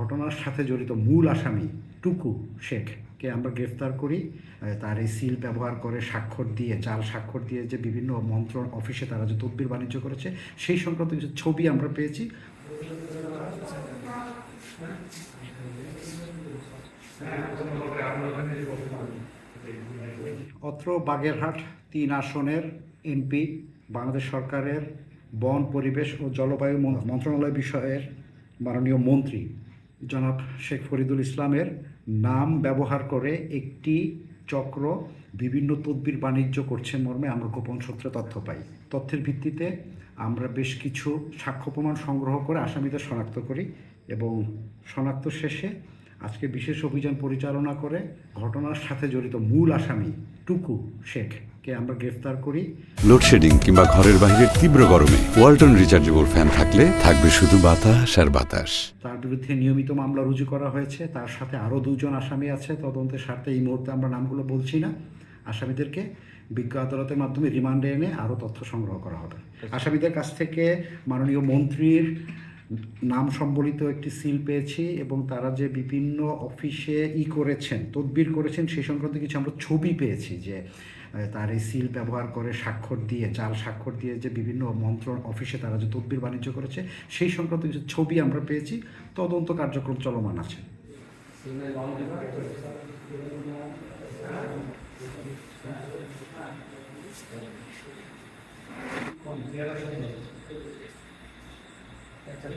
ঘটনার সাথে জড়িত মূল আসামি টুকু শেখকে আমরা গ্রেফতার করি। তার এই সিল ব্যবহার করে স্বাক্ষর দিয়ে, জাল স্বাক্ষর দিয়ে যে বিভিন্ন মন্ত্রণ অফিসে তারা যে তদবির বাণিজ্য করেছে সেই সংক্রান্ত কিছু ছবি আমরা পেয়েছি। অত্র বাগেরহাট ৩ আসনের এমপি, বাংলাদেশ সরকারের বন, পরিবেশ ও জলবায়ু মন্ত্রণালয় বিষয়ের মাননীয় মন্ত্রী জনাব শেখ ফরিদুল ইসলামের নাম ব্যবহার করে একটি চক্র বিভিন্ন তদবির বাণিজ্য করছে মর্মে আমরা গোপন সূত্রে তথ্য পাই। তথ্যের ভিত্তিতে আমরা বেশ কিছু সাক্ষ্য প্রমাণ সংগ্রহ করে আসামিদের শনাক্ত করি এবং শনাক্ত শেষে আজকে বিশেষ অভিযান পরিচালনা করে ঘটনার সাথে জড়িত মূল আসামি টুকু শেখকে আমরা গ্রেফতার করি। লোডশেডিং কিংবা ঘরের বাইরের তীব্র গরমে ওয়ালটন রিচার্জেবল ফ্যান থাকলে থাকবে শুধু বাতাস আর বাতাস। তার বিরুদ্ধে নিয়মিত মামলা রুজু করা হয়েছে। তার সাথে আরও 2 জন আসামি আছে। তদন্তের স্বার্থে এই মুহূর্তে আমরা নামগুলো বলছি না। আসামিদেরকে বিজ্ঞ আদালতের মাধ্যমে রিমান্ডে এনে আরও তথ্য সংগ্রহ করা হবে। আসামিদের কাছ থেকে মাননীয় মন্ত্রীর নাম সম্বলিত একটি সিল পেয়েছি এবং তারা যে বিভিন্ন অফিসে করেছেন, তদবির করেছেন, সেই সংক্রান্ত কিছু আমরা ছবি পেয়েছি যে তার এই সিল ব্যবহার করে স্বাক্ষর দিয়ে, জাল স্বাক্ষর দিয়ে যে বিভিন্ন মন্ত্রণ অফিসে তারা যে তদবির বাণিজ্য করেছে সেই সংক্রান্ত কিছু ছবি আমরা পেয়েছি। তদন্ত কার্যক্রম চলমান আছে। আচ্ছা